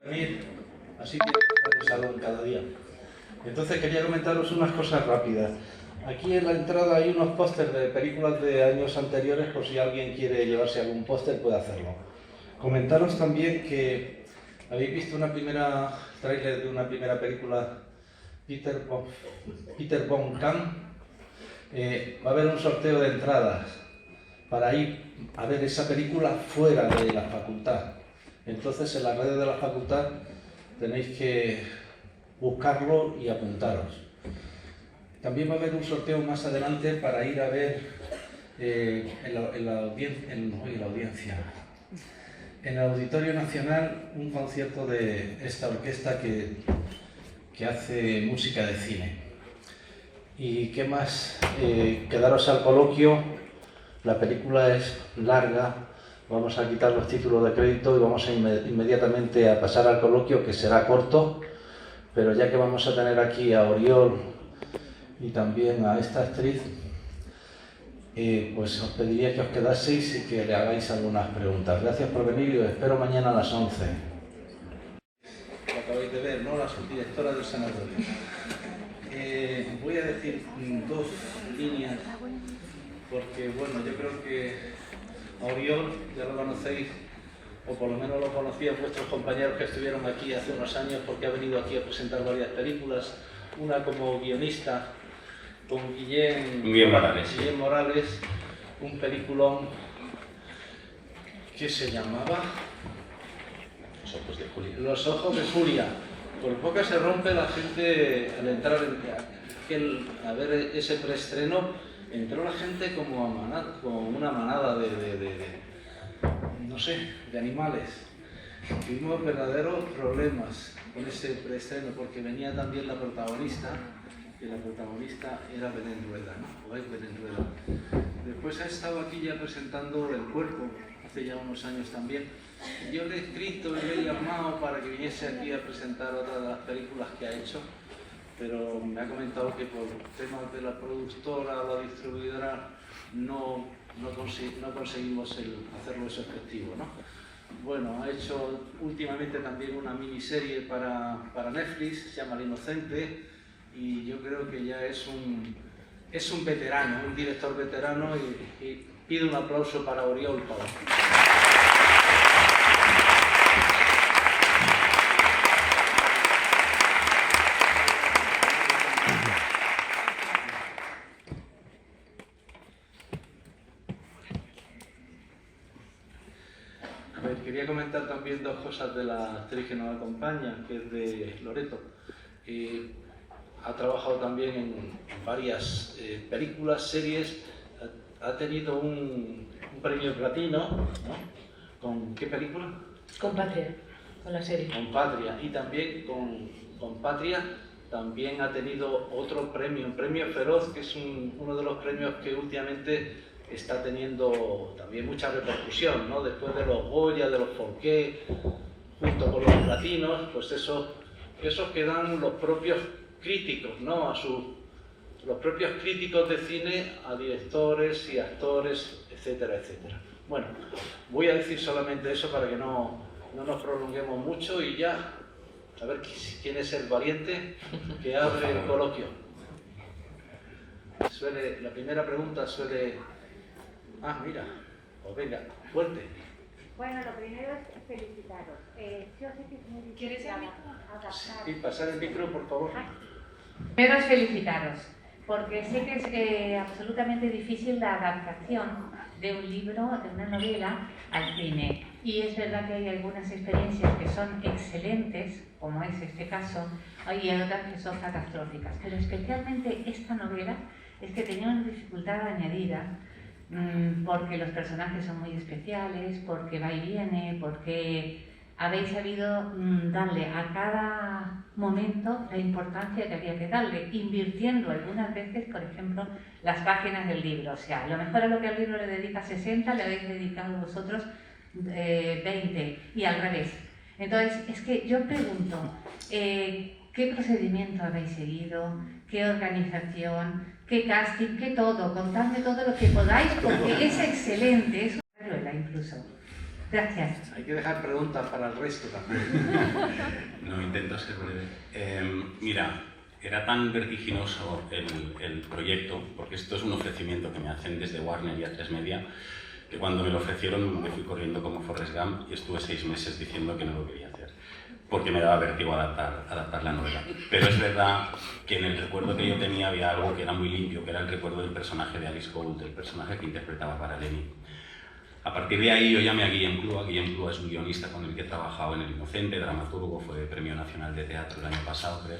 venir, así que estar en salón cada día. Entonces quería comentaros unas cosas rápidas. Aquí en la entrada hay unos pósters de películas de años anteriores, por si alguien quiere llevarse algún póster puede hacerlo. Comentaros también que habéis visto una primera tráiler de una primera película, Peter von Kahn. Va a haber un sorteo de entradas para ir a ver esa película fuera de la facultad. Entonces en las redes de la facultad tenéis que buscarlo y apuntaros. También va a haber un sorteo más adelante para ir a ver en el Auditorio Nacional un concierto de esta orquesta que hace música de cine. ¿Y qué más? Quedaros al coloquio. La película es larga, vamos a quitar los títulos de crédito y vamos a inmediatamente a pasar al coloquio, que será corto, pero ya que vamos a tener aquí a Oriol y también a esta actriz, pues os pediría que os quedaseis y que le hagáis algunas preguntas. Gracias por venir y os espero mañana a las 11. Lo acabáis de ver, ¿no? La subdirectora del sanatorio. Voy a decir dos líneas, porque bueno, yo creo que a Oriol ya lo conocéis, o por lo menos lo conocían vuestros compañeros que estuvieron aquí hace unos años, porque ha venido aquí a presentar varias películas, una como guionista con Guillem Morales, un peliculón que se llamaba Los Ojos de Julia. Por poco se rompe la gente al entrar a ver ese preestreno. Entró la gente como una manada de animales. Tuvimos verdaderos problemas con ese preestreno porque venía también la protagonista, que la protagonista era Belén Rueda, ¿no? O es Belén Rueda. Después ha estado aquí ya presentando El Cuerpo, hace ya unos años también. Yo le he escrito y le he llamado para que viniese aquí a presentar otra de las películas que ha hecho, pero me ha comentado que por temas de la productora o la distribuidora no conseguimos hacerlo eso efectivo, ¿no? Bueno, ha hecho últimamente también una miniserie para Netflix, se llama El Inocente, y yo creo que ya es un veterano, un director veterano, y pido un aplauso para Oriol Pau. Quería comentar también dos cosas de la actriz que nos acompaña, que es de Loreto. Ha trabajado también en varias películas, series, ha tenido un premio platino, ¿no? ¿Con qué película? Con Patria, con la serie. Con Patria, y también con Patria también ha tenido otro premio, un premio Feroz, que es uno de los premios que últimamente está teniendo también mucha repercusión, ¿no? Después de los Goya, de los Forqué, junto con los platinos, pues esos que dan los propios críticos, ¿no? Los propios críticos de cine a directores y actores, etcétera, etcétera. Bueno, voy a decir solamente eso para que no nos prolonguemos mucho y ya, a ver quién es el valiente que abre el coloquio. La primera pregunta suele... mira, pues venga, fuerte. Bueno, lo primero es felicitaros. Yo sé que es muy difícil adaptar. Sí, pasar el micro, por favor. Primero es felicitaros, porque sé que es absolutamente difícil la adaptación de un libro, de una novela, al cine. Y es verdad que hay algunas experiencias que son excelentes, como es este caso, y hay otras que son catastróficas. Pero especialmente esta novela es que tenía una dificultad añadida, porque los personajes son muy especiales, porque va y viene, porque habéis sabido darle a cada momento la importancia que había que darle, invirtiendo algunas veces, por ejemplo, las páginas del libro. O sea, a lo mejor a lo que al libro le dedica 60, le habéis dedicado vosotros 20, y al revés. Entonces, es que yo pregunto, ¿qué procedimiento habéis seguido? ¿Qué organización? ¿Qué casting? ¿Qué todo? Contadme todo lo que podáis, porque es excelente, es una incluso. Gracias. Hay que dejar preguntas para el resto también. No, intento ser breve. Mira, era tan vertiginoso el proyecto, porque esto es un ofrecimiento que me hacen desde Warner y A3 Media, que cuando me lo ofrecieron me fui corriendo como Forrest Gump y estuve 6 meses diciendo que no lo quería hacer, porque me daba vértigo adaptar la novela. Pero es verdad que en el recuerdo que yo tenía había algo que era muy limpio, que era el recuerdo del personaje de Alice Gould, el personaje que interpretaba para Lenny. A partir de ahí yo llamé a Guillem Clua. Guillem Clua es un guionista con el que he trabajado en El Inocente, dramaturgo, fue Premio Nacional de Teatro el año pasado, creo.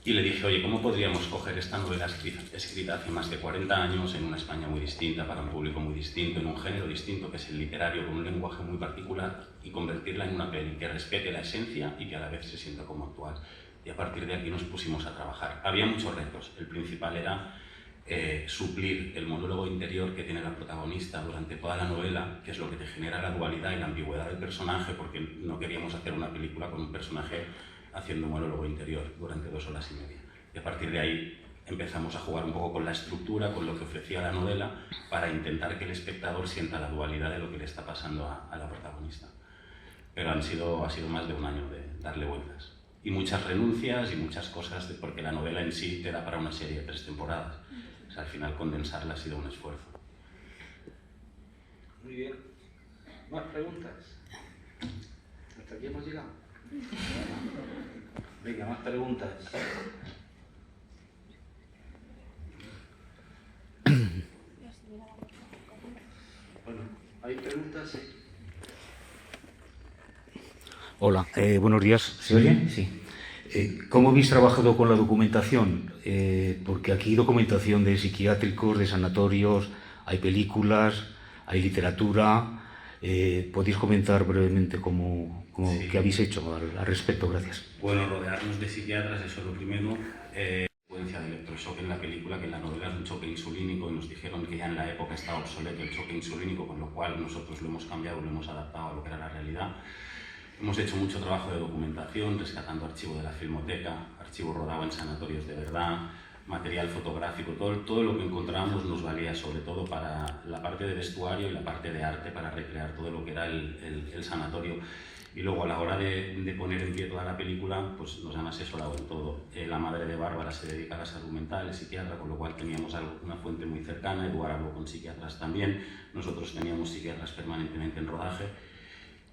Y le dije, oye, ¿cómo podríamos coger esta novela escrita hace más de 40 años, en una España muy distinta, para un público muy distinto, en un género distinto, que es el literario, con un lenguaje muy particular, y convertirla en una peli que respete la esencia y que a la vez se sienta como actual? Y a partir de aquí nos pusimos a trabajar. Había muchos retos. El principal era suplir el monólogo interior que tiene la protagonista durante toda la novela, que es lo que te genera la dualidad y la ambigüedad del personaje, porque no queríamos hacer una película con un personaje haciendo un monólogo interior durante 2 horas y media. Y a partir de ahí empezamos a jugar un poco con la estructura, con lo que ofrecía la novela, para intentar que el espectador sienta la dualidad de lo que le está pasando a la protagonista. Pero ha sido más de un año de darle vueltas. Y muchas renuncias y muchas cosas, porque la novela en sí te da para una serie de 3 temporadas. O sea, al final condensarla ha sido un esfuerzo. Muy bien. ¿Más preguntas? ¿Hasta aquí hemos llegado? Venga, más preguntas. Bueno, ¿hay preguntas? Hola, buenos días. ¿Se oye? Sí. ¿Cómo habéis trabajado con la documentación? Porque aquí hay documentación de psiquiátricos, de sanatorios, hay películas, hay literatura. ¿Podéis comentar brevemente Sí. qué habéis hecho al respecto? Gracias. Bueno, rodearnos de psiquiatras, eso es lo primero. Secuencia de electroshock en la película, que en la novela es un choque insulínico, y nos dijeron que ya en la época estaba obsoleto el choque insulínico, con lo cual nosotros lo hemos cambiado, lo hemos adaptado a lo que era la realidad. Hemos hecho mucho trabajo de documentación, rescatando archivo de la Filmoteca, archivo rodado en sanatorios de verdad, material fotográfico, todo lo que encontramos nos valía sobre todo para la parte de vestuario y la parte de arte, para recrear todo lo que era el sanatorio. Y luego a la hora de poner en pie toda la película, pues nos han asesorado en todo. La madre de Bárbara se dedica a la salud mental, es psiquiatra, con lo cual teníamos una fuente muy cercana. Eduard habló con psiquiatras también, nosotros teníamos psiquiatras permanentemente en rodaje.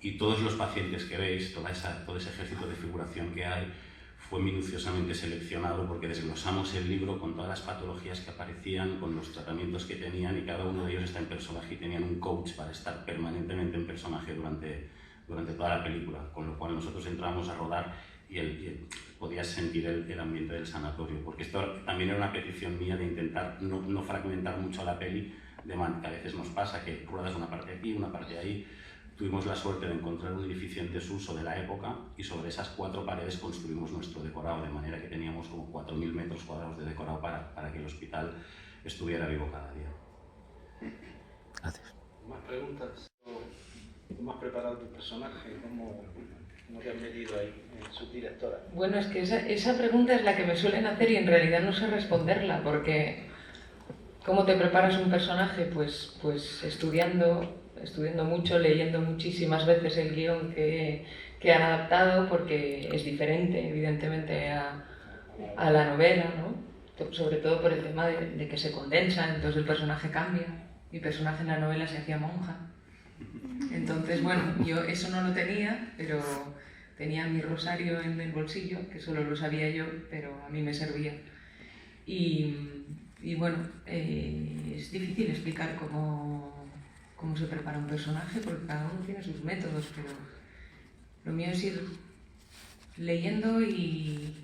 Y todos los pacientes que veis, todo ese ejército de figuración que hay, fue minuciosamente seleccionado, porque desglosamos el libro con todas las patologías que aparecían, con los tratamientos que tenían, y cada uno de ellos está en personaje y tenían un coach para estar permanentemente en personaje durante toda la película, con lo cual nosotros entramos a rodar y podías sentir el ambiente del sanatorio, porque esto también era una petición mía de intentar no fragmentar mucho la peli, que a veces nos pasa que ruedas una parte aquí, una parte ahí. Tuvimos la suerte de encontrar un edificio en desuso de la época, y sobre esas 4 paredes construimos nuestro decorado, de manera que teníamos como 4.000 metros cuadrados de decorado para que el hospital estuviera vivo cada día. Gracias. ¿Más preguntas? ¿Cómo has preparado tu personaje? ¿Cómo te has metido ahí, subdirectora? Bueno, es que esa pregunta es la que me suelen hacer y en realidad no sé responderla, porque ¿cómo te preparas un personaje? Pues estudiando mucho, leyendo muchísimas veces el guión que han adaptado, porque es diferente, evidentemente, a la novela, ¿no? Sobre todo por el tema de que se condensa, entonces el personaje cambia. Mi personaje en la novela se hacía monja. Entonces, bueno, yo eso no lo tenía, pero tenía mi rosario en el bolsillo, que solo lo sabía yo, pero a mí me servía. Y bueno, es difícil explicar cómo se prepara un personaje, porque cada uno tiene sus métodos, pero lo mío es ir leyendo y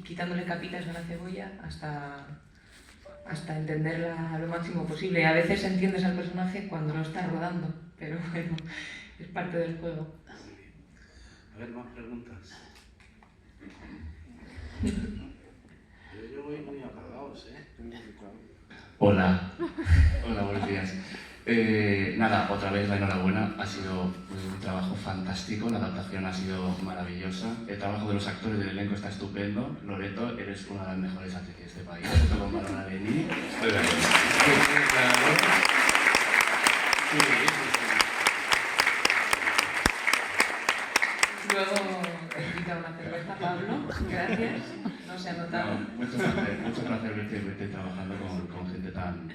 quitándole capitas a la cebolla hasta entenderla lo máximo posible. A veces entiendes al personaje cuando lo estás rodando, pero bueno, es parte del juego. A ver, más preguntas. Yo voy muy apagados, ¿eh? Hola, buenos días. Nada, otra vez la enhorabuena, ha sido un trabajo fantástico, la adaptación ha sido maravillosa, el trabajo de los actores del elenco está estupendo. Loreto, eres una de las mejores actrices de este país, junto con Bárbara Lenny. se ha notado. No, mucho placer verte trabajando con gente tan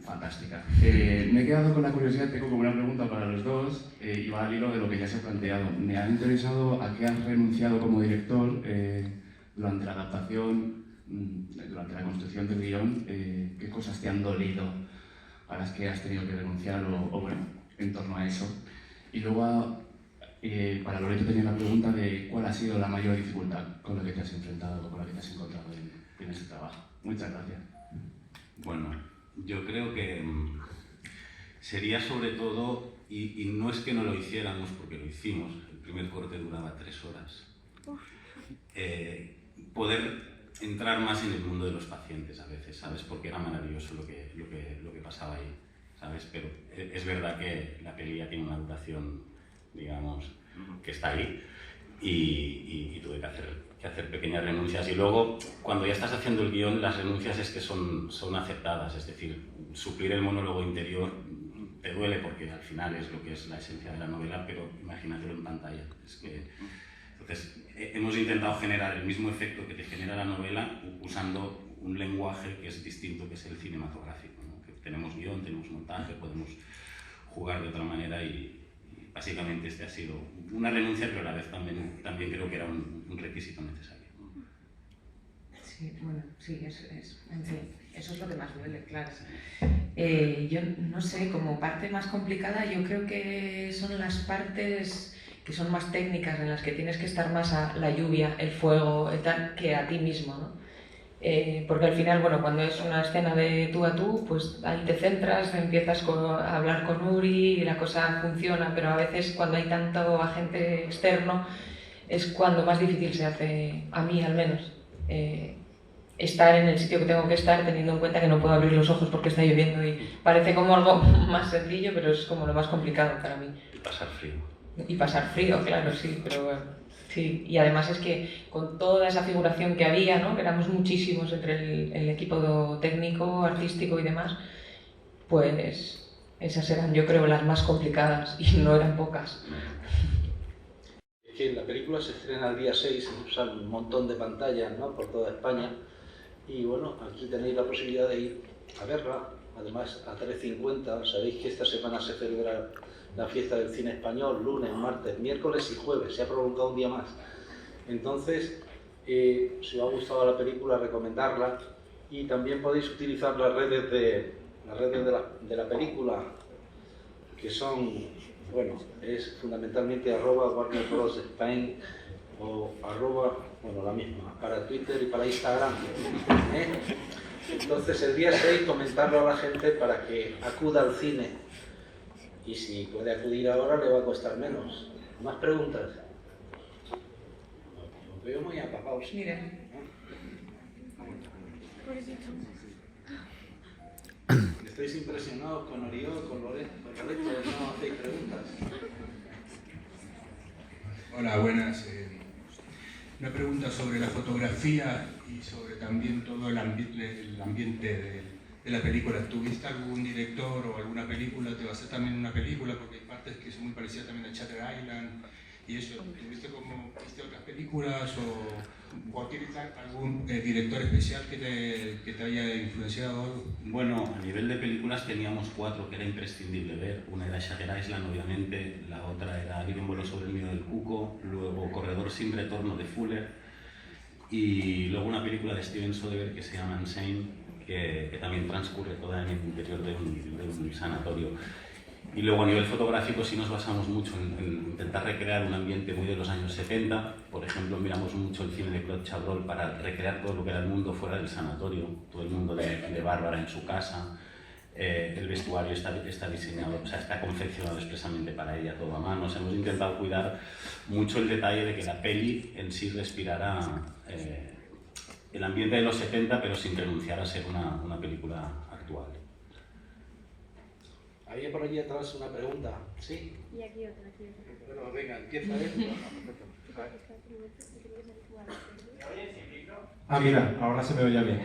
fantástica. Me he quedado con la curiosidad, tengo como una pregunta para los dos, y va al hilo de lo que ya se ha planteado. Me ha interesado a qué has renunciado como director durante la adaptación, durante la construcción del guión, qué cosas te han dolido a las que has tenido que renunciar o bueno, en torno a eso. Y luego, para Loreto tenía la pregunta de cuál ha sido la mayor dificultad con la que te has enfrentado o con la que te has encontrado en ese trabajo. Muchas gracias. Bueno, yo creo que sería sobre todo, y no es que no lo hiciéramos porque lo hicimos, el primer corte duraba 3 horas, poder entrar más en el mundo de los pacientes a veces, ¿sabes? Porque era maravilloso lo que pasaba ahí, ¿sabes? Pero es verdad que la peli ya tiene una duración, digamos, que está ahí y tuve que hacer pequeñas renuncias. Y luego, cuando ya estás haciendo el guión, las renuncias es que son aceptadas, es decir, suplir el monólogo interior te duele porque al final es lo que es la esencia de la novela, pero imagínatelo en pantalla. Entonces, hemos intentado generar el mismo efecto que te genera la novela usando un lenguaje que es distinto, que es el cinematográfico, ¿no? Que tenemos guión, tenemos montaje, podemos jugar de otra manera y básicamente este ha sido una renuncia, pero a la vez también creo que era un requisito necesario. Sí, bueno, sí, en fin, eso es lo que más duele, claro. Yo no sé, como parte más complicada, yo creo que son las partes que son más técnicas, en las que tienes que estar más a la lluvia, el fuego, tal, que a ti mismo, ¿no? Porque al final, bueno, cuando es una escena de tú a tú, pues ahí te centras, empiezas a hablar con Uri y la cosa funciona, pero a veces cuando hay tanto agente externo es cuando más difícil se hace, a mí al menos, estar en el sitio que tengo que estar teniendo en cuenta que no puedo abrir los ojos porque está lloviendo y parece como algo más sencillo, pero es como lo más complicado para mí. Y pasar frío. Y pasar frío, claro, sí, pero bueno, sí. Y además es que con toda esa figuración que había, ¿no? Que éramos muchísimos entre el equipo técnico, artístico y demás, pues esas eran, yo creo, las más complicadas y no eran pocas. Es que la película se estrena el día 6, usan un montón de pantallas, ¿no? Por toda España. Y bueno, aquí tenéis la posibilidad de ir a verla, además a 3:50. Sabéis que esta semana se celebra la fiesta del cine español, lunes, martes, miércoles y jueves, se ha prolongado un día más. Entonces, si os ha gustado la película, recomendarla, y también podéis utilizar las redes de la película, que son, bueno, es fundamentalmente @Warner Bros. Spain o bueno, la misma, para Twitter y para Instagram. Entonces, el día 6 comentarlo a la gente para que acuda al cine. Y si puede acudir ahora, le va a costar menos. ¿Más preguntas? Os veo muy apapados. Miren. ¿Estáis impresionados con Oriol, con Loreto? ¿No hacéis preguntas? Hola, buenas. Una pregunta sobre la fotografía y sobre también todo el ambiente de la película. ¿Tuviste algún director o alguna película? ¿Te basé también en una película? Porque hay partes que son muy parecidas también a Shutter Island y eso. ¿Viste otras películas o tienes algún director especial que te haya influenciado algo? Bueno, a nivel de películas teníamos 4 que era imprescindible ver. Una era Shutter Island, obviamente, la otra era Alguien voló sobre el nido del cuco, luego Corredor sin retorno de Fuller y luego una película de Steven Soderbergh que se llama Unsane, que también transcurre toda en el interior de un sanatorio. Y luego a nivel fotográfico sí nos basamos mucho en intentar recrear un ambiente muy de los años 70. Por ejemplo, miramos mucho el cine de Claude Chabrol para recrear todo lo que era el mundo fuera del sanatorio, todo el mundo de Bárbara en su casa. El vestuario está diseñado, o sea, está confeccionado expresamente para ella, todo a mano. O sea, hemos intentado cuidar mucho el detalle de que la peli en sí respirara el ambiente de los 70, pero sin renunciar a ser una película actual. Había por allí atrás una pregunta, ¿sí? Y aquí otra. Bueno, venga, empieza él. Mira, ahora se me oye bien.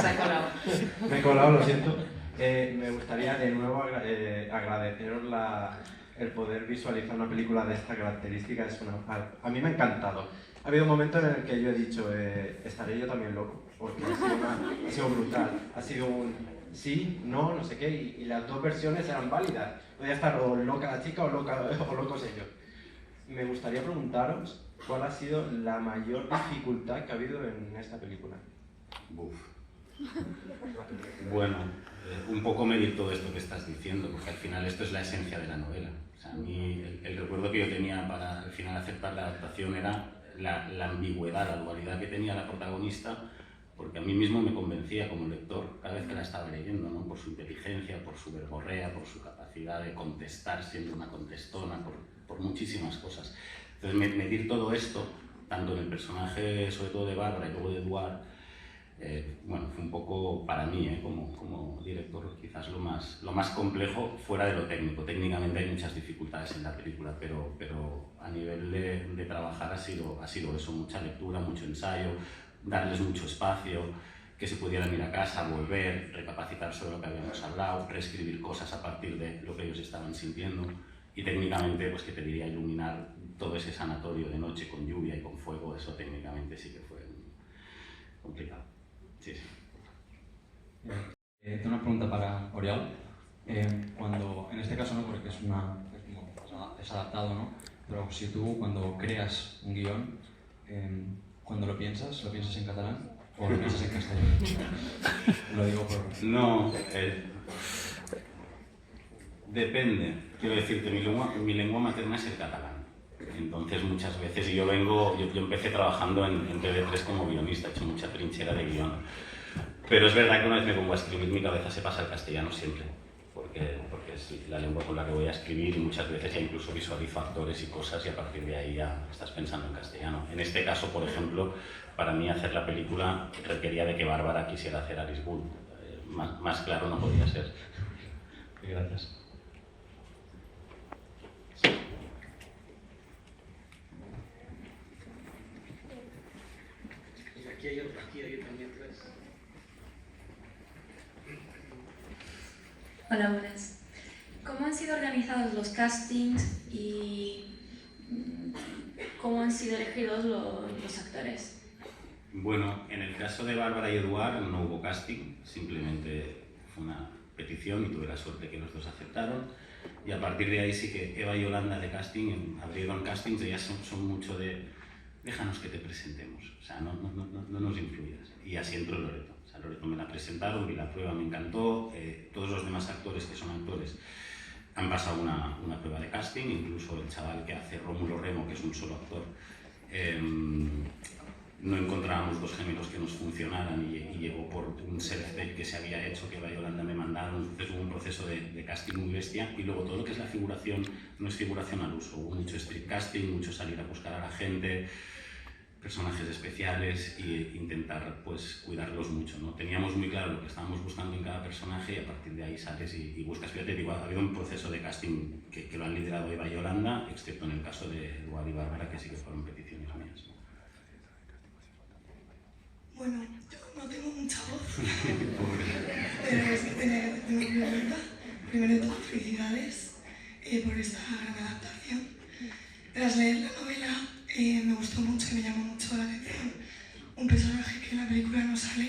Se ha colado. Me he colado, lo siento. Me gustaría de nuevo agradeceros el poder visualizar una película de esta característica. A mí me ha encantado. ha habido un momento en el que yo he dicho, estaré yo también loco, porque ha sido brutal. Ha sido un sí, no, no sé qué, y las dos versiones eran válidas. Podía estar o loca la chica o locos ellos. Me gustaría preguntaros cuál ha sido la mayor dificultad que ha habido en esta película. Uf. Bueno, un poco medir todo esto que estás diciendo, porque al final esto es la esencia de la novela. O sea, a mí el recuerdo que yo tenía para al final aceptar la adaptación era la ambigüedad, la dualidad que tenía la protagonista, porque a mí mismo me convencía como lector cada vez que la estaba leyendo, ¿no? Por su inteligencia, por su verborrea, por su capacidad de contestar siendo una contestona, por muchísimas cosas. Entonces, medir todo esto, tanto en el personaje, sobre todo de Bárbara y luego de Eduard, bueno, fue un poco para mí, como director, quizás lo más complejo fuera de lo técnico. Técnicamente hay muchas dificultades en la película, pero a nivel de trabajar ha sido eso, mucha lectura, mucho ensayo, darles mucho espacio, que se pudieran ir a casa, volver, recapacitar sobre lo que habíamos hablado, reescribir cosas a partir de lo que ellos estaban sintiendo, y técnicamente, pues que te diría, iluminar todo ese sanatorio de noche con lluvia y con fuego, eso técnicamente sí que fue complicado. Sí, sí. Tengo una pregunta para Oriol. Cuando, en este caso no, porque es adaptado, ¿no? Pero si tú cuando creas un guión, cuando lo piensas en catalán o lo piensas en castellano. Lo digo por... No, depende. Quiero decirte, mi lengua materna es el catalán. Entonces muchas veces, yo empecé trabajando en TV3 como guionista, he hecho mucha trinchera de guión. Pero es verdad que una vez me pongo a escribir, mi cabeza se pasa al castellano siempre, porque es la lengua con la que voy a escribir, y muchas veces ya incluso visualizo actores y cosas y a partir de ahí ya estás pensando en castellano. En este caso, por ejemplo, para mí hacer la película requería de que Bárbara quisiera hacer Alice Bull. Más claro no podía ser. Gracias. Aquí hay también tres. Hola, buenas. ¿Cómo han sido organizados los castings y cómo han sido elegidos los actores? Bueno, en el caso de Bárbara y Eduard no hubo casting, simplemente fue una petición y tuve la suerte que los dos aceptaron. Y a partir de ahí sí que Eva y Yolanda de casting abrieron castings, ellas son mucho de déjanos que te presentemos, o sea, no nos influyas. Y así entró Loreto. O sea, Loreto me la presentaron, vi la prueba, me encantó. Todos los demás actores que son actores han pasado una prueba de casting, incluso el chaval que hace Rómulo Remo, que es un solo actor, no encontrábamos dos gemelos que nos funcionaran y llegó por un self-tape que se había hecho, que Eva y Yolanda me mandaron. Entonces hubo un proceso de casting muy bestia, y luego todo lo que es la figuración no es figuración al uso, hubo mucho street casting, mucho salir a buscar a la gente, personajes especiales e intentar pues cuidarlos mucho, ¿no? Teníamos muy claro lo que estábamos buscando en cada personaje y a partir de ahí sales y buscas. Fíjate, digo, ha habido un proceso de casting que lo han liderado Eva y Yolanda, excepto en el caso de Eduard y Bárbara, que sí que fueron peticiones mías. Bueno, yo no tengo mucha voz, pero sí tengo que preguntar. Primero de todo, felicidades por esta gran adaptación. Tras leer la novela, me gustó mucho y me llamó mucho la atención un personaje que en la película no sale,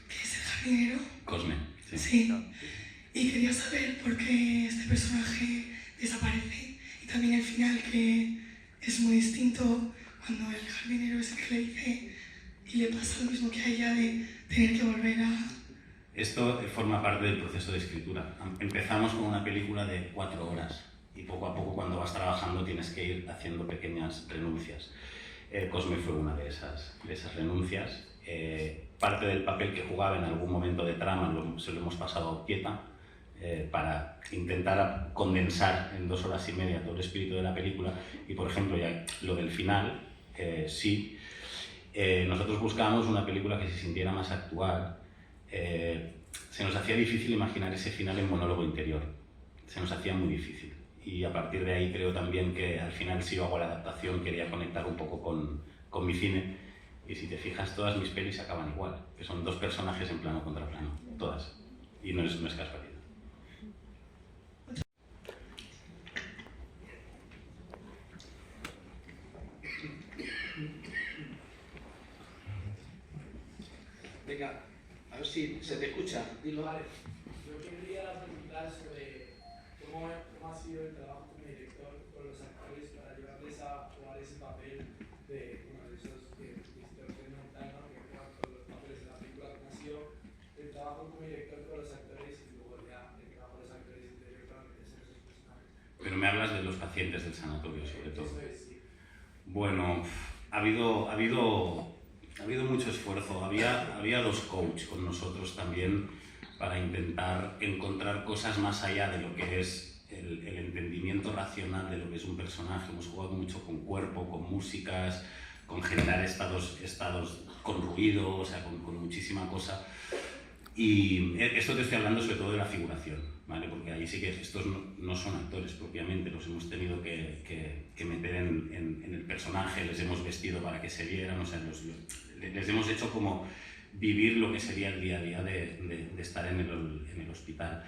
que es el jardinero. Cosme, sí. Sí. Y quería saber por qué este personaje desaparece, y también el final, que es muy distinto cuando el jardinero es el que le dice y le pasa lo mismo que a ella, de tener que volver a... Esto forma parte del proceso de escritura. Empezamos con una película de 4 horas. Y poco a poco, cuando vas trabajando, tienes que ir haciendo pequeñas renuncias. Cosme fue una de esas renuncias. Parte del papel que jugaba en algún momento de trama se lo hemos pasado a Urquieta, para intentar condensar en 2 horas y media todo el espíritu de la película. Y, por ejemplo, ya lo del final, sí, nosotros buscábamos una película que se sintiera más actual. Se nos hacía difícil imaginar ese final en monólogo interior. Se nos hacía muy difícil. Y a partir de ahí creo también que al final, si yo hago la adaptación, quería conectar un poco con mi cine. Y si te fijas, todas mis pelis acaban igual, que son 2 personajes en plano contra plano, todas. Y no es casualidad. Venga, a ver si se te escucha. Dilo. Vale, yo quería preguntar sobre cómo ha sido el trabajo como director con los actores para llevarles a jugar ese papel de uno de esos que distorsión mental, ¿no? Que juegan con los papeles de la película, cómo ha sido el trabajo como director con los actores y luego ya el trabajo de los actores interior para meterse en esos personajes. Pero me hablas de los pacientes del sanatorio, sobre todo. Eso es, sí. Bueno, ha habido mucho esfuerzo. Había los coach con nosotros también para intentar encontrar cosas más allá de lo que es el entendimiento racional de lo que es un personaje. Hemos jugado mucho con cuerpo, con músicas, con generar estados con ruido, o sea, con muchísima cosa. Y esto te estoy hablando sobre todo de la figuración, ¿vale? Porque ahí sí que estos no son actores propiamente, los hemos tenido que meter en el personaje, les hemos vestido para que se vieran, o sea, les hemos hecho como vivir lo que sería el día a día de estar en el hospital.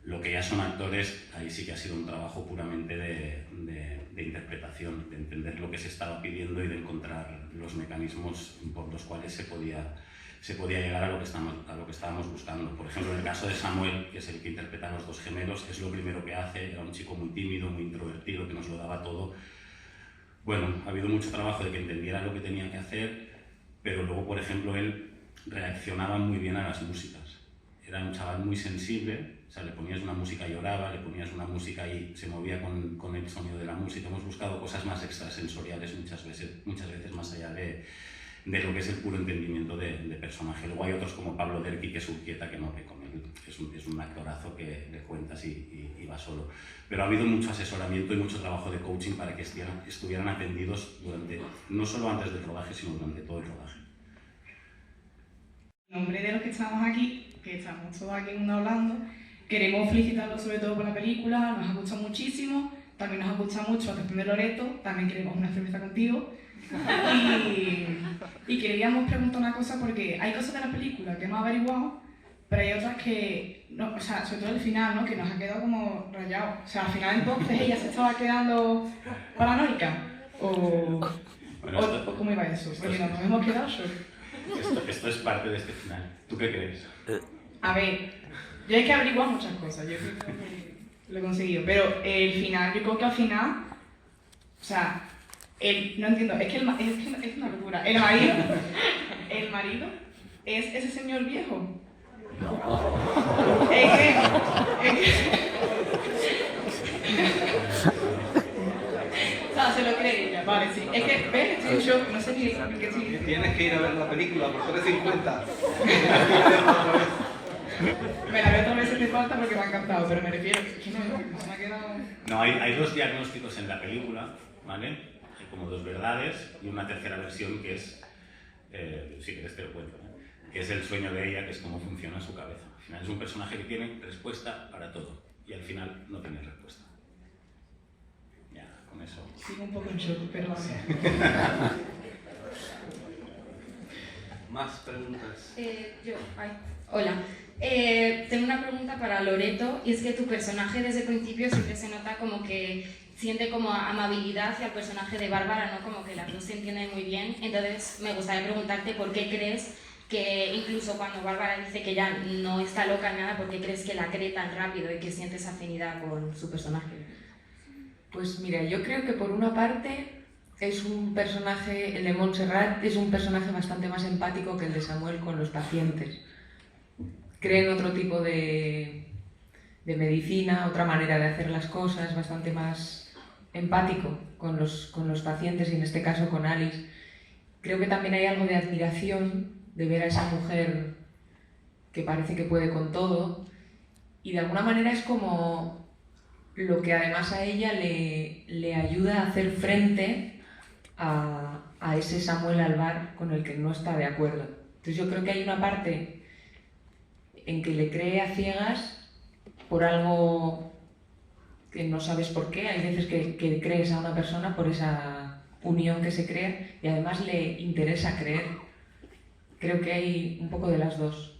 Lo que ya son actores, ahí sí que ha sido un trabajo puramente de interpretación, de entender lo que se estaba pidiendo y de encontrar los mecanismos por los cuales se podía llegar a lo que estábamos buscando. Por ejemplo, en el caso de Samuel, que es el que interpreta a los dos gemelos, es lo primero que hace, era un chico muy tímido, muy introvertido, que nos lo daba todo. Bueno, ha habido mucho trabajo de que entendiera lo que tenía que hacer, pero luego, por ejemplo, él reaccionaba muy bien a las músicas. Era un chaval muy sensible, o sea, le ponías una música y lloraba, le ponías una música y se movía con el sonido de la música. Hemos buscado cosas más extrasensoriales muchas veces más allá de lo que es el puro entendimiento de personaje. Luego hay otros como Pablo Derqui, que es Urquieta, que no ve con él, es un actorazo que le cuentas y va solo. Pero ha habido mucho asesoramiento y mucho trabajo de coaching para que estuvieran atendidos no solo antes del rodaje, sino durante todo el rodaje. En nombre de los que estamos aquí, que estamos todos aquí hablando, queremos felicitarlos sobre todo por la película, nos ha gustado muchísimo, también nos ha gustado mucho la actuación de Loreto, también queremos una cerveza contigo. Y queríamos preguntar una cosa porque hay cosas de la película que hemos averiguado, pero hay otras que, no, o sea, sobre todo el final, ¿no? Que nos ha quedado como rayado. O sea, al final entonces ella se estaba quedando paranoica, o ¿cómo iba eso? Porque nos hemos quedado Esto es parte de este final. ¿Tú qué crees? A ver, yo hay que averiguar muchas cosas, yo creo que lo he conseguido, pero el final, yo creo que al final, o sea, no entiendo, es que es una locura. El marido es ese señor viejo. Es que o sea, se lo cree ella, vale, sí. Es que, ¿ves? Estoy en shock, no sé qué sigue. Tienes que ir a ver la película por 3.50. Me la veo otra vez si te falta porque me ha encantado, pero me refiero que no me ha quedado... No, hay dos diagnósticos en la película, ¿vale? Hay como dos verdades y una tercera versión que es, si quieres te lo cuento, ¿eh? Que es el sueño de ella, que es cómo funciona su cabeza. Al final es un personaje que tiene respuesta para todo y al final no tiene respuesta. Ya, con eso... Sigo un poco en shock, pero... Más preguntas. Hola. Tengo una pregunta para Loreto, y es que tu personaje desde el principio siempre se nota como que siente como amabilidad hacia el personaje de Bárbara, ¿no? Como que las dos se entienden muy bien. Entonces me gustaría preguntarte por qué crees que incluso cuando Bárbara dice que ya no está loca ni nada, ¿por qué crees que la cree tan rápido y que sientes afinidad con su personaje? Pues mira, yo creo que por una parte es un personaje, el de Montserrat es un personaje bastante más empático que el de Samuel con los pacientes. Cree en otro tipo de medicina, otra manera de hacer las cosas, bastante más empático con los pacientes y en este caso con Alice. Creo que también hay algo de admiración de ver a esa mujer que parece que puede con todo y de alguna manera es como lo que además a ella le ayuda a hacer frente a ese Samuel Alvar con el que no está de acuerdo. Entonces yo creo que hay una parte en que le cree a ciegas por algo que no sabes por qué. Hay veces que crees a una persona por esa unión que se crea y además le interesa creer. Creo que hay un poco de las dos.